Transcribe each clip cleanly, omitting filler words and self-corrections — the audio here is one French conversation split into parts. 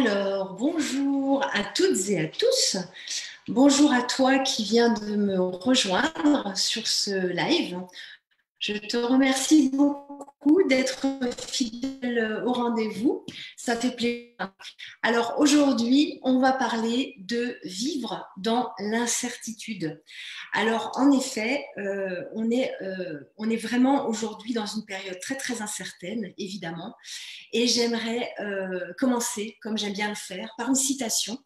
Alors, bonjour à toutes et à tous. Bonjour à toi qui viens de me rejoindre sur ce live. Je te remercie beaucoup d'être fidèle au rendez-vous. Ça fait plaisir. Alors aujourd'hui, on va parler de vivre dans l'incertitude. Alors en effet, on est vraiment aujourd'hui dans une période très très incertaine, évidemment. Et j'aimerais commencer, comme j'aime bien le faire, par une citation.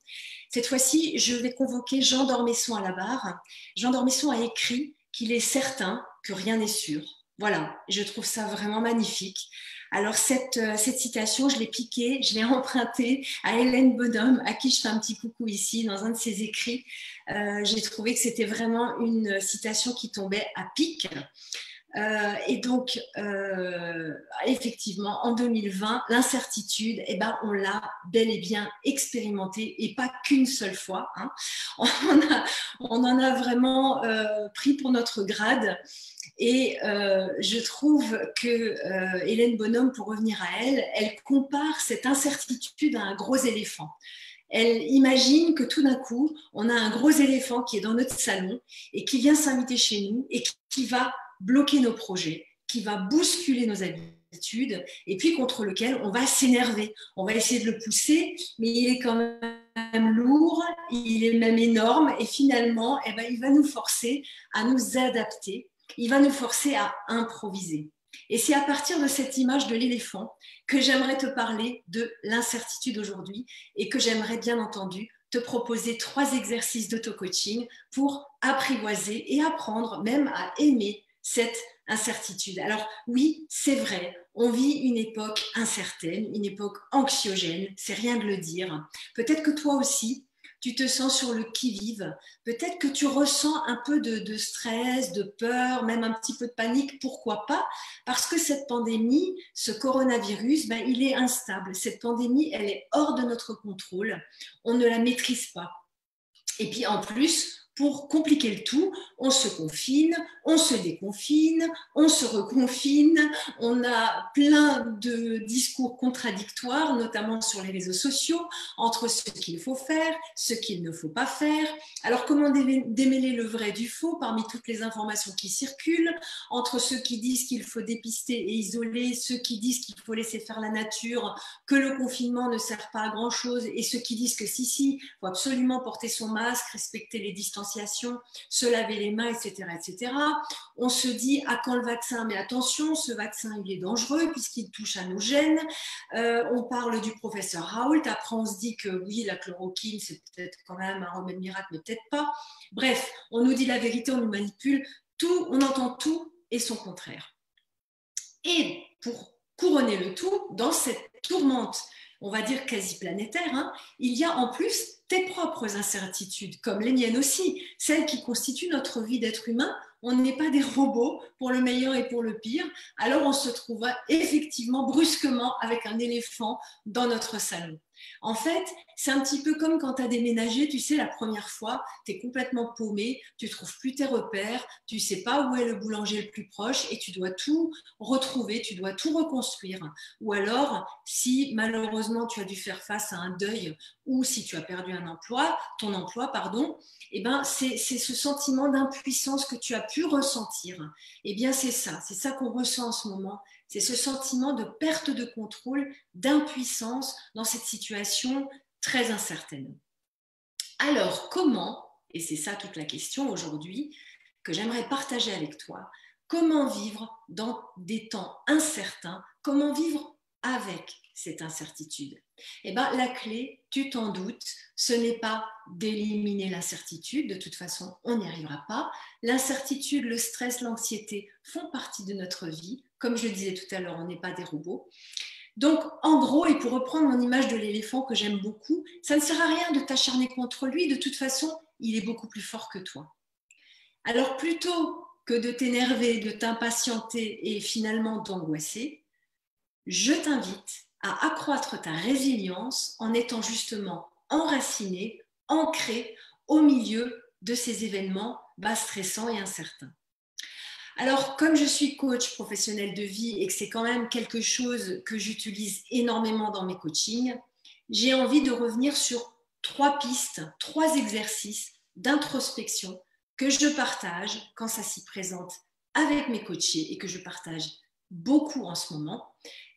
Cette fois-ci, je vais convoquer Jean d'Ormesson à la barre. Jean d'Ormesson a écrit qu'il est certain que rien n'est sûr. Voilà, je trouve ça vraiment magnifique. Alors cette citation, je l'ai piquée, je l'ai empruntée à Hélène Bonhomme, à qui je fais un petit coucou ici dans un de ses écrits. J'ai trouvé que c'était vraiment une citation qui tombait à pic. Et donc, effectivement, en 2020, l'incertitude, eh ben, on l'a bel et bien expérimentée, et pas qu'une seule fois. Hein. On en a vraiment pris pour notre grade. Et je trouve que Hélène Bonhomme, pour revenir à elle, elle compare cette incertitude à un gros éléphant. Elle imagine que tout d'un coup, on a un gros éléphant qui est dans notre salon et qui vient s'inviter chez nous et qui va bloquer nos projets, qui va bousculer nos habitudes et puis contre lequel on va s'énerver. On va essayer de le pousser, mais il est quand même lourd, il est même énorme et finalement, eh ben, il va nous forcer à nous adapter, il va nous forcer à improviser. Et c'est à partir de cette image de l'éléphant que j'aimerais te parler de l'incertitude aujourd'hui et que j'aimerais bien entendu te proposer 3 exercices d'auto-coaching pour apprivoiser et apprendre même à aimer cette incertitude. Alors oui, c'est vrai, on vit une époque incertaine, une époque anxiogène, c'est rien de le dire. Peut-être que toi aussi, tu te sens sur le qui-vive, peut-être que tu ressens un peu de stress, de peur, même un petit peu de panique, pourquoi pas? Parce que cette pandémie, ce coronavirus, ben, il est instable. Cette pandémie, elle est hors de notre contrôle, on ne la maîtrise pas. Et puis en plus, pour compliquer le tout, on se confine, on se déconfine, on se reconfine, on a plein de discours contradictoires, notamment sur les réseaux sociaux, entre ce qu'il faut faire, ce qu'il ne faut pas faire. Alors comment démêler le vrai du faux parmi toutes les informations qui circulent, entre ceux qui disent qu'il faut dépister et isoler, ceux qui disent qu'il faut laisser faire la nature, que le confinement ne sert pas à grand-chose, et ceux qui disent que si, il faut absolument porter son masque, respecter les distanciations, se laver les mains, etc., etc. On se dit à quand le vaccin, mais attention, ce vaccin il est dangereux puisqu'il touche à nos gènes. On parle du professeur Raoult, après on se dit que oui, la chloroquine c'est peut-être quand même un remède miracle, mais peut-être pas. Bref, on nous dit la vérité, on nous manipule, tout, on entend tout et son contraire. Et pour couronner le tout, dans cette tourmente, on va dire quasi planétaire, hein, il y a en plus tes propres incertitudes, comme les miennes aussi, celles qui constituent notre vie d'être humain. On n'est pas des robots pour le meilleur et pour le pire. Alors on se trouve effectivement brusquement avec un éléphant dans notre salon. En fait, c'est un petit peu comme quand tu as déménagé, tu sais, la première fois, tu es complètement paumé, tu ne trouves plus tes repères, tu ne sais pas où est le boulanger le plus proche et tu dois tout retrouver, tu dois tout reconstruire. Ou alors, si malheureusement tu as dû faire face à un deuil ou si tu as perdu un emploi, ton emploi, pardon, eh ben, c'est ce sentiment d'impuissance que tu as pu ressentir. Eh bien, c'est ça qu'on ressent en ce moment. C'est ce sentiment de perte de contrôle, d'impuissance dans cette situation très incertaine. Alors, comment, et c'est ça toute la question aujourd'hui, que j'aimerais partager avec toi, comment vivre dans des temps incertains, comment vivre avec cette incertitude? Eh bien, la clé, tu t'en doutes, ce n'est pas d'éliminer l'incertitude, de toute façon, on n'y arrivera pas. L'incertitude, le stress, l'anxiété font partie de notre vie. Comme je le disais tout à l'heure, on n'est pas des robots. Donc, en gros, et pour reprendre mon image de l'éléphant que j'aime beaucoup, ça ne sert à rien de t'acharner contre lui, de toute façon, il est beaucoup plus fort que toi. Alors, plutôt que de t'énerver, de t'impatienter et finalement d'angoisser, je t'invite à accroître ta résilience en étant justement enraciné, ancré au milieu de ces événements bas stressants et incertains. Alors, comme je suis coach professionnel de vie et que c'est quand même quelque chose que j'utilise énormément dans mes coachings, j'ai envie de revenir sur 3 pistes, 3 exercices d'introspection que je partage quand ça s'y présente avec mes coachés et que je partage beaucoup en ce moment.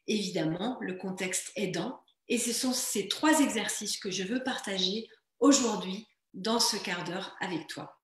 Évidemment, le contexte aidant. Et ce sont ces 3 exercices que je veux partager aujourd'hui dans ce quart d'heure avec toi.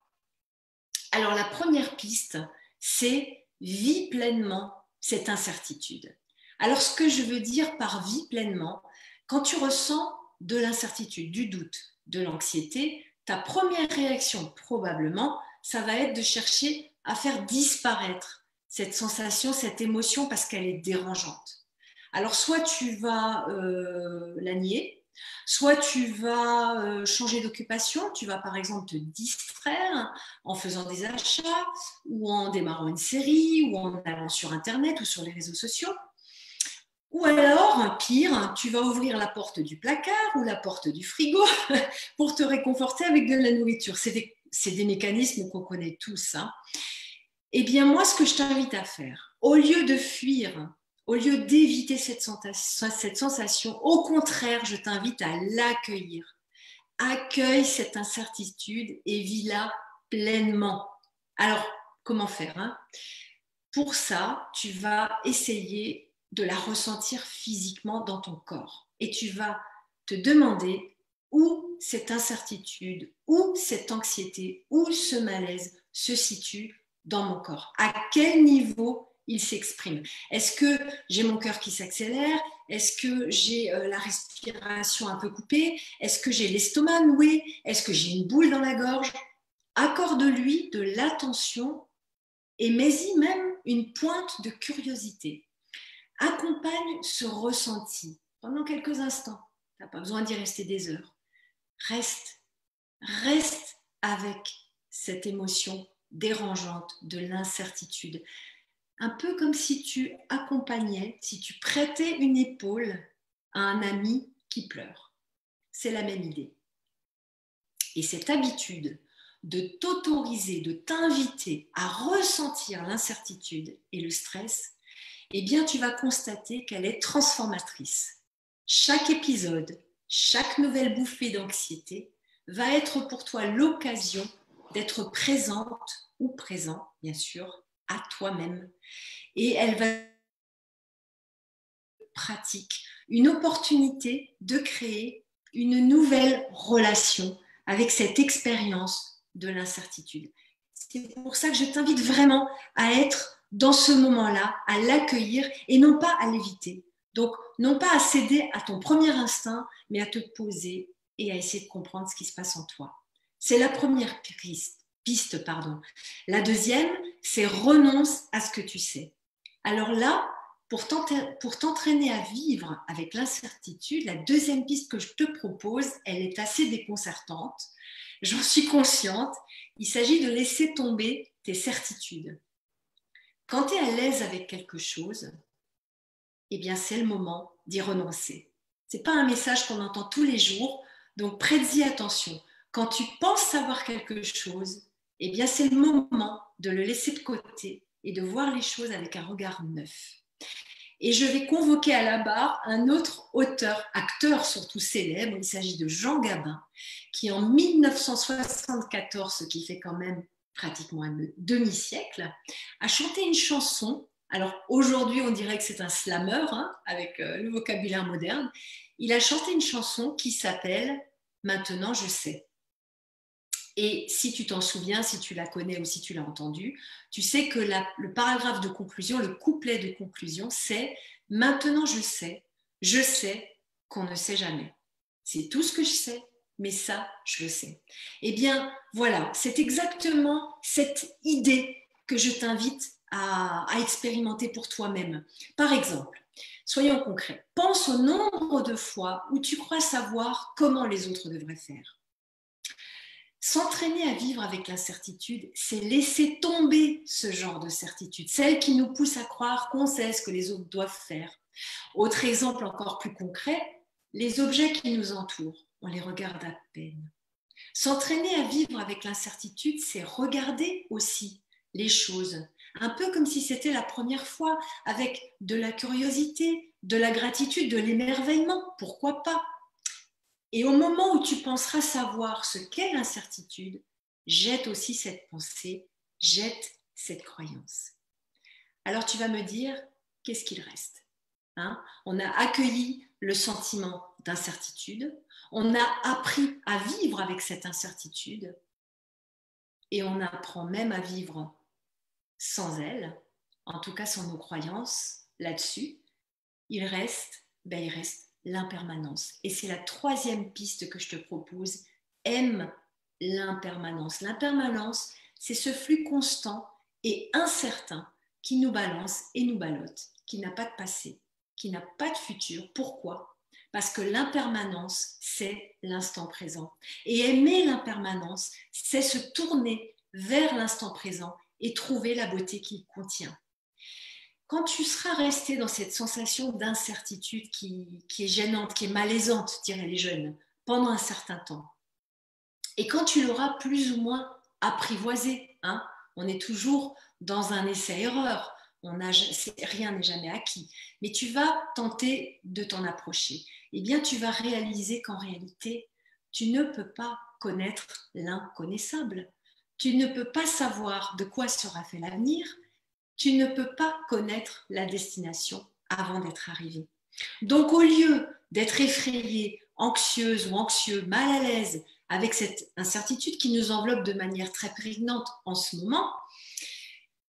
Alors, la première piste, c'est vis pleinement cette incertitude. Alors, ce que je veux dire par vis pleinement, quand tu ressens de l'incertitude, du doute, de l'anxiété, ta première réaction, probablement, ça va être de chercher à faire disparaître cette sensation, cette émotion parce qu'elle est dérangeante. Alors, soit tu vas la nier, soit tu vas changer d'occupation, tu vas par exemple te distraire en faisant des achats ou en démarrant une série ou en allant sur Internet ou sur les réseaux sociaux. Ou alors, pire, tu vas ouvrir la porte du placard ou la porte du frigo pour te réconforter avec de la nourriture. C'est des mécanismes qu'on connaît tous. Hein. Eh bien, moi, ce que je t'invite à faire, au lieu de fuir, au lieu d'éviter cette sensation, au contraire, je t'invite à l'accueillir. Accueille cette incertitude et vis-la pleinement. Alors, comment faire hein? Pour ça, tu vas essayer de la ressentir physiquement dans ton corps. Et tu vas te demander où cette incertitude, où cette anxiété, où ce malaise se situe dans mon corps. À quel niveau il s'exprime. Est-ce que j'ai mon cœur qui s'accélère? Est-ce que j'ai la respiration un peu coupée? Est-ce que j'ai l'estomac noué? Est-ce que j'ai une boule dans la gorge? Accorde-lui de l'attention et mets-y même une pointe de curiosité. Accompagne ce ressenti pendant quelques instants. Tu n'as pas besoin d'y rester des heures. Reste avec cette émotion dérangeante de l'incertitude. Un peu comme si tu accompagnais, si tu prêtais une épaule à un ami qui pleure. C'est la même idée. Et cette habitude de t'autoriser, de t'inviter à ressentir l'incertitude et le stress, eh bien, tu vas constater qu'elle est transformatrice. Chaque épisode, chaque nouvelle bouffée d'anxiété va être pour toi l'occasion d'être présente ou présent, bien sûr, à toi-même. Et elle va être pratique, une opportunité de créer une nouvelle relation avec cette expérience de l'incertitude. C'est pour ça que je t'invite vraiment à être dans ce moment-là, à l'accueillir et non pas à l'éviter. Donc, non pas à céder à ton premier instinct, mais à te poser et à essayer de comprendre ce qui se passe en toi. C'est la première piste. La deuxième, c'est renonce à ce que tu sais. Alors là, pour t'entraîner à vivre avec l'incertitude, la deuxième piste que je te propose, elle est assez déconcertante. J'en suis consciente. Il s'agit de laisser tomber tes certitudes. Quand tu es à l'aise avec quelque chose, eh bien c'est le moment d'y renoncer. Ce n'est pas un message qu'on entend tous les jours, donc prête-y attention. Quand tu penses savoir quelque chose, eh bien c'est le moment de le laisser de côté et de voir les choses avec un regard neuf. Et je vais convoquer à la barre un autre auteur, acteur surtout célèbre, il s'agit de Jean Gabin, qui en 1974, ce qui fait quand même pratiquement un demi-siècle, a chanté une chanson. Alors aujourd'hui, on dirait que c'est un slammer, hein, avec le vocabulaire moderne. Il a chanté une chanson qui s'appelle « Maintenant je sais ». Et si tu t'en souviens, si tu la connais ou si tu l'as entendue, tu sais que le paragraphe de conclusion, le couplet de conclusion, c'est « Maintenant je sais qu'on ne sait jamais. C'est tout ce que je sais, mais ça, je le sais. » Eh bien, voilà, c'est exactement cette idée que je t'invite à expérimenter pour toi-même. Par exemple, soyons concrets, pense au nombre de fois où tu crois savoir comment les autres devraient faire. S'entraîner à vivre avec l'incertitude, c'est laisser tomber ce genre de certitude, celle qui nous pousse à croire qu'on sait ce que les autres doivent faire. Autre exemple encore plus concret, les objets qui nous entourent, on les regarde à peine. S'entraîner à vivre avec l'incertitude, c'est regarder aussi les choses, un peu comme si c'était la première fois, avec de la curiosité, de la gratitude, de l'émerveillement, pourquoi pas. Et au moment où tu penseras savoir ce qu'est l'incertitude, jette aussi cette pensée, jette cette croyance. Alors tu vas me dire, qu'est-ce qu'il reste, hein? On a accueilli le sentiment d'incertitude, on a appris à vivre avec cette incertitude et on apprend même à vivre sans elle, en tout cas sans nos croyances là-dessus. Il reste l'impermanence. Et c'est la troisième piste que je te propose. Aime l'impermanence. L'impermanence, c'est ce flux constant et incertain qui nous balance et nous ballotte, qui n'a pas de passé, qui n'a pas de futur. Pourquoi? Parce que l'impermanence, c'est l'instant présent. Et aimer l'impermanence, c'est se tourner vers l'instant présent et trouver la beauté qu'il contient. Quand tu seras resté dans cette sensation d'incertitude qui est gênante, qui est malaisante, diraient les jeunes, pendant un certain temps, et quand tu l'auras plus ou moins apprivoisé, hein, on est toujours dans un essai-erreur, rien n'est jamais acquis, mais tu vas tenter de t'en approcher, eh bien tu vas réaliser qu'en réalité, tu ne peux pas connaître l'inconnaissable, tu ne peux pas savoir de quoi sera fait l'avenir, tu ne peux pas connaître la destination avant d'être arrivé. Donc, au lieu d'être effrayé, anxieuse ou anxieux, mal à l'aise avec cette incertitude qui nous enveloppe de manière très prégnante en ce moment,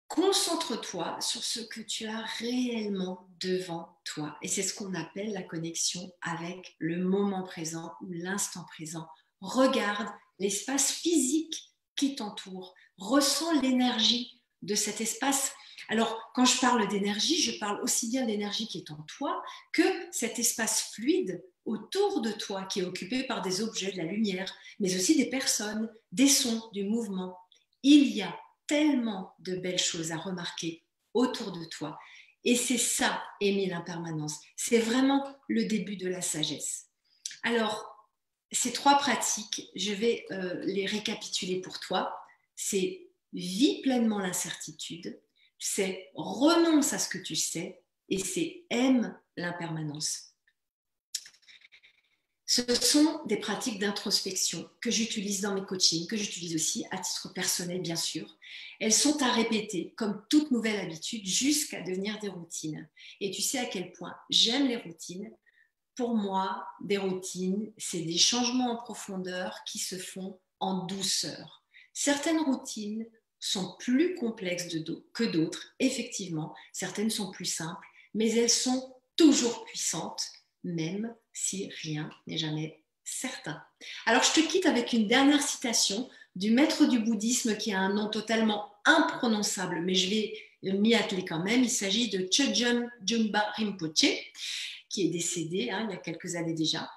concentre-toi sur ce que tu as réellement devant toi. Et c'est ce qu'on appelle la connexion avec le moment présent ou l'instant présent. Regarde l'espace physique qui t'entoure. Ressens l'énergie de cet espace. Alors, quand je parle d'énergie, je parle aussi bien d'énergie qui est en toi que cet espace fluide autour de toi qui est occupé par des objets, de la lumière, mais aussi des personnes, des sons, du mouvement. Il y a tellement de belles choses à remarquer autour de toi. Et c'est ça, aimer l'impermanence. C'est vraiment le début de la sagesse. Alors, ces trois pratiques, je vais les récapituler pour toi. C'est vis pleinement l'incertitude, c'est renonce à ce que tu sais et c'est aime l'impermanence. Ce sont des pratiques d'introspection que j'utilise dans mes coachings, que j'utilise aussi à titre personnel, bien sûr. Elles sont à répéter comme toute nouvelle habitude jusqu'à devenir des routines. Et tu sais à quel point j'aime les routines. Pour moi, des routines, c'est des changements en profondeur qui se font en douceur. Certaines routines sont plus complexes que d'autres, effectivement. Certaines sont plus simples, mais elles sont toujours puissantes, même si rien n'est jamais certain. Alors, je te quitte avec une dernière citation du maître du bouddhisme qui a un nom totalement imprononçable, mais je vais m'y atteler quand même. Il s'agit de Chögyam Jumba Rinpoche, qui est décédé il y a quelques années déjà.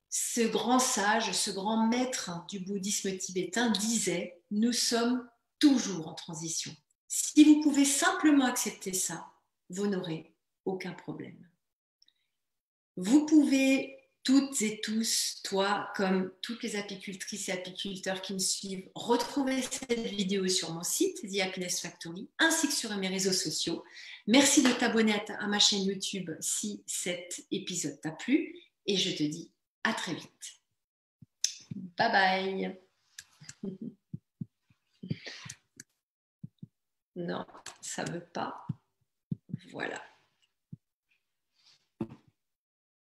Ce grand sage, ce grand maître du bouddhisme tibétain disait « Nous sommes toujours en transition. Si vous pouvez simplement accepter ça, vous n'aurez aucun problème. » Vous pouvez toutes et tous, toi comme toutes les apicultrices et apiculteurs qui me suivent, retrouver cette vidéo sur mon site The Happiness Factory ainsi que sur mes réseaux sociaux. Merci de t'abonner à ma chaîne YouTube si cet épisode t'a plu et je te dis à très vite. Bye bye. Non, ça ne veut pas. Voilà.